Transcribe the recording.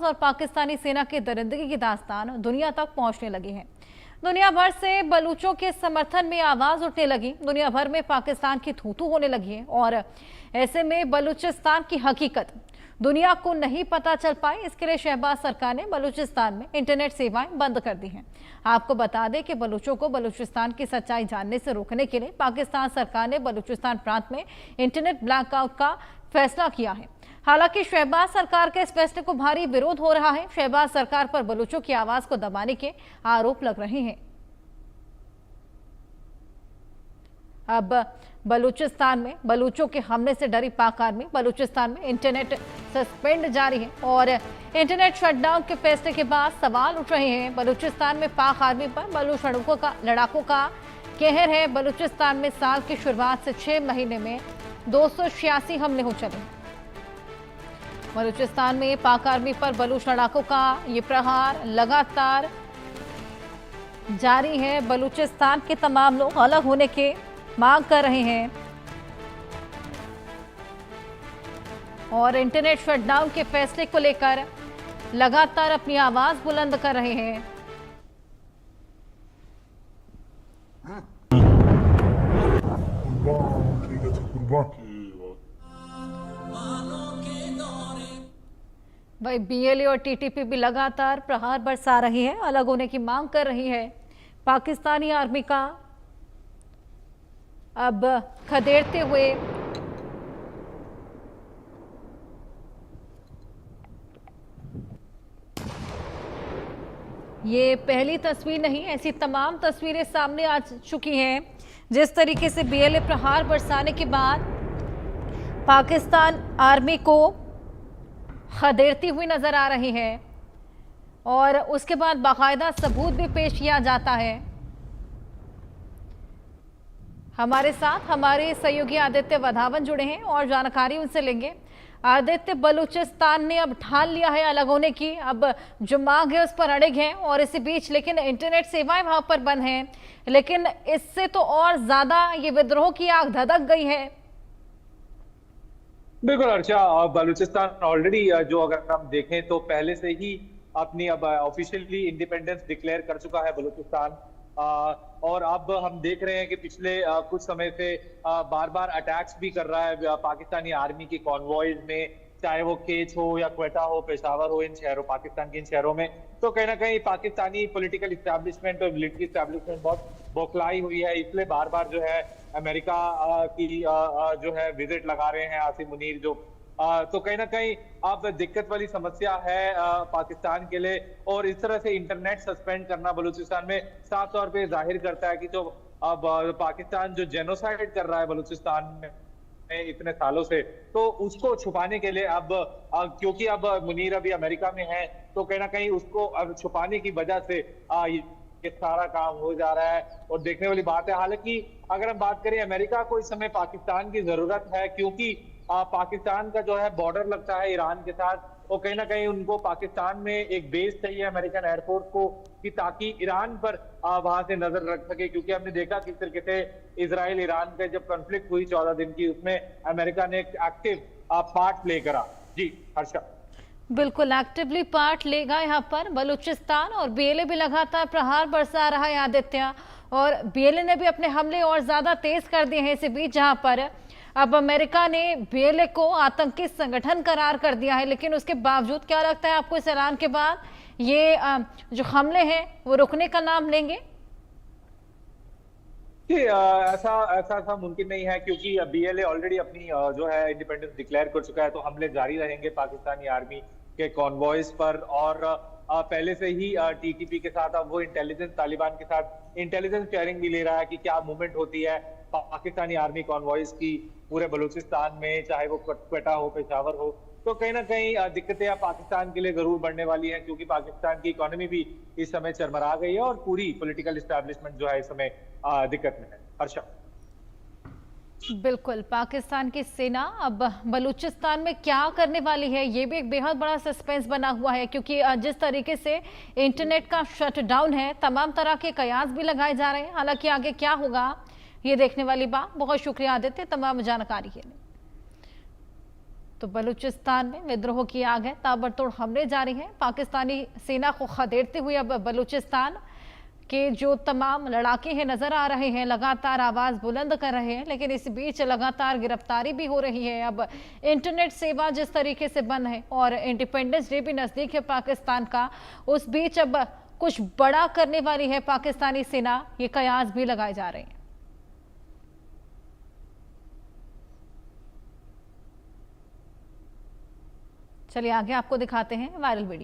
आवाज और पाकिस्तानी सेना की दरिंदगी की दास्तान दुनिया तक पहुंचने लगी है। दुनिया भर से बलूचों के समर्थन में आवाज उठने लगी। दुनिया भर में पाकिस्तान की थू-थू होने लगी है और ऐसे में बलूचिस्तान की हकीकत दुनिया को नहीं पता चल पाई। इसके लिए शहबाज सरकार ने बलूचिस्तान में इंटरनेट सेवाएं बंद कर दी हैं। आपको बता दें कि बलूचों को बलूचिस्तान की सच्चाई जानने से रोकने के लिए पाकिस्तान सरकार ने बलूचिस्तान प्रांत में इंटरनेट ब्लैकआउट का फैसला किया है। हालांकि शहबाज सरकार के इस फैसले को भारी विरोध हो रहा है। शहबाज सरकार पर बलूचों की आवाज को दबाने के आरोप लग रहे हैं। अब बलूचिस्तान में बलूचों के हमले से डरी पाक आर्मी, बलूचिस्तान में इंटरनेट सस्पेंड जारी है और इंटरनेट शटडाउन के फैसले के बाद सवाल उठ रहे हैं। बलूचिस्तान में पाक आर्मी पर बलूच लड़ाकों का कहर है। बलूचिस्तान में साल की शुरुआत से 6 महीने में 286 हमले हो चले। बलूचिस्तान में पाक आर्मी पर बलूच लड़ाकों का ये प्रहार लगातार जारी है। बलूचिस्तान के तमाम लोग अलग होने के मांग कर रहे हैं और इंटरनेट शटडाउन के फैसले को लेकर लगातार अपनी आवाज बुलंद कर रहे हैं। भाई बीएलए और टीटीपी भी लगातार प्रहार बरसा रही है, अलग होने की मांग कर रही है। पाकिस्तानी आर्मी का अब खदेड़ते हुए ये पहली तस्वीर नहीं, ऐसी तमाम तस्वीरें सामने आ चुकी हैं। जिस तरीके से बीएलए प्रहार बरसाने के बाद पाकिस्तान आर्मी को खदेड़ती हुई नजर आ रही है और उसके बाद बाकायदा सबूत भी पेश किया जाता है। हमारे साथ हमारे सहयोगी आदित्य वधावन जुड़े हैं और जानकारी उनसे लेंगे। आदित्य, बलूचिस्तान ने अब ठान लिया है अलग होने की, अब जो मांग है उस पर अड़िग है और इसी बीच लेकिन इंटरनेट सेवाएं वहां पर बंद हैं, लेकिन इससे तो और ज्यादा ये विद्रोह की आग धधक गई है। बिल्कुल अर्चा, बलूचिस्तान ऑलरेडी जो अगर हम देखें तो पहले से ही अपनी अब ऑफिशियली इंडिपेंडेंस डिक्लेयर कर चुका है बलूचिस्तान। और अब हम देख रहे हैं कि पिछले कुछ समय से बार बार अटैक्स भी कर रहा है पाकिस्तानी आर्मी की कॉन्वॉयज में, चाहे वो केच हो या क्वेटा हो, पेशावर हो, इन शहरों पाकिस्तान के इन शहरों में। तो कहीं ना कहीं पाकिस्तानी पॉलिटिकल इस्टेब्लिशमेंट और मिलिट्री इस्टेब्लिशमेंट बहुत बौखलाई हुई है। इसलिए बार बार जो है अमेरिका की जो है विजिट लगा रहे हैं आसिम मुनीर जो तो कहीं ना कहीं अब दिक्कत वाली समस्या है पाकिस्तान के लिए। और इस तरह से इंटरनेट सस्पेंड करना बलूचिस्तान में साफ तौर पे जाहिर करता है कि जो अब पाकिस्तान जो जेनोसाइड कर रहा है बलूचिस्तान में इतने सालों से, तो उसको छुपाने के लिए अब क्योंकि अब मुनीर अभी अमेरिका में है, तो कहीं ना कहीं उसको अब छुपाने की वजह से ये सारा काम हो जा रहा है और देखने वाली बात है। हालांकि अगर हम बात करें अमेरिका को इस समय पाकिस्तान की जरूरत है, क्योंकि पाकिस्तान का जो है बॉर्डर लगता है ईरान के साथ और कहीं ना कहीं उनको पाकिस्तान में एक बेस चाहिए अमेरिकन एयरफोर्स को, कि ताकि ईरान पर वहां से नजर रख सके। क्योंकि हमने देखा किस तरीके से इजराइल ईरान का जब कॉन्फ्लिक्ट हुई 14 दिन की, उसमें अमेरिका ने एक एक्टिव पार्ट प्ले करा। जी हर्षा, बिल्कुल एक्टिवली पार्ट लेगा यहाँ पर बलूचिस्तान और बीएलए भी लगातार प्रहार बरसा रहा है आदित्य, और बीएलए ने भी अपने हमले और ज्यादा तेज कर दिए हैं। इसी बीच जहां पर अब अमेरिका ने बीएलए को आतंकी संगठन करार कर दिया है, लेकिन उसके बावजूद क्या लगता है आपको इस ऐलान के बाद ये जो हमले हैं वो रुकने का नाम लेंगे? ऐसा मुमकिन नहीं है, क्योंकि बीएलए ऑलरेडी अपनी जो है इंडिपेंडेंस डिक्लेयर कर चुका है। तो हमले जारी रहेंगे पाकिस्तानी आर्मी के कॉन्वॉयज पर और पहले से ही टीटीपी के साथ अब वो इंटेलिजेंस, तालिबान के साथ इंटेलिजेंस शेयरिंग भी ले रहा है कि क्या मूवमेंट होती है पाकिस्तानी आर्मी कॉन्वॉयज की पूरे बलूचिस्तान में, चाहे वो क्वेटा हो, पेशावर हो। तो कहीं ना कहीं दिक्कतें पाकिस्तान के लिए जरूर बढ़ने वाली हैं, क्योंकि पाकिस्तान की इकोनॉमी भी इस समय चरमरा गई है और पूरी पॉलिटिकल एस्टैब्लिशमेंट जो है इस समय दिक्कत में है। हर्षा, बिल्कुल, पाकिस्तान की सेना अब बलूचिस्तान में क्या करने वाली है ये भी एक बेहद बड़ा सस्पेंस बना हुआ है, क्योंकि जिस तरीके से इंटरनेट का शटडाउन है, तमाम तरह के कयास भी लगाए जा रहे हैं। हालांकि आगे क्या होगा ये देखने वाली बात। बहुत शुक्रिया आदित्य तमाम जानकारी के लिए। तो बलूचिस्तान में विद्रोह की आग है, ताबड़तोड़ हमले जारी हैं। पाकिस्तानी सेना को खदेड़ते हुए अब बलूचिस्तान के जो तमाम लड़ाके हैं नजर आ रहे हैं, लगातार आवाज बुलंद कर रहे हैं, लेकिन इस बीच लगातार गिरफ्तारी भी हो रही है। अब इंटरनेट सेवा जिस तरीके से बंद है और इंडिपेंडेंस डे भी नजदीक है पाकिस्तान का, उस बीच अब कुछ बड़ा करने वाली है पाकिस्तानी सेना, ये कयास भी लगाए जा रहे हैं। चलिए आगे आपको दिखाते हैं वायरल वीडियो।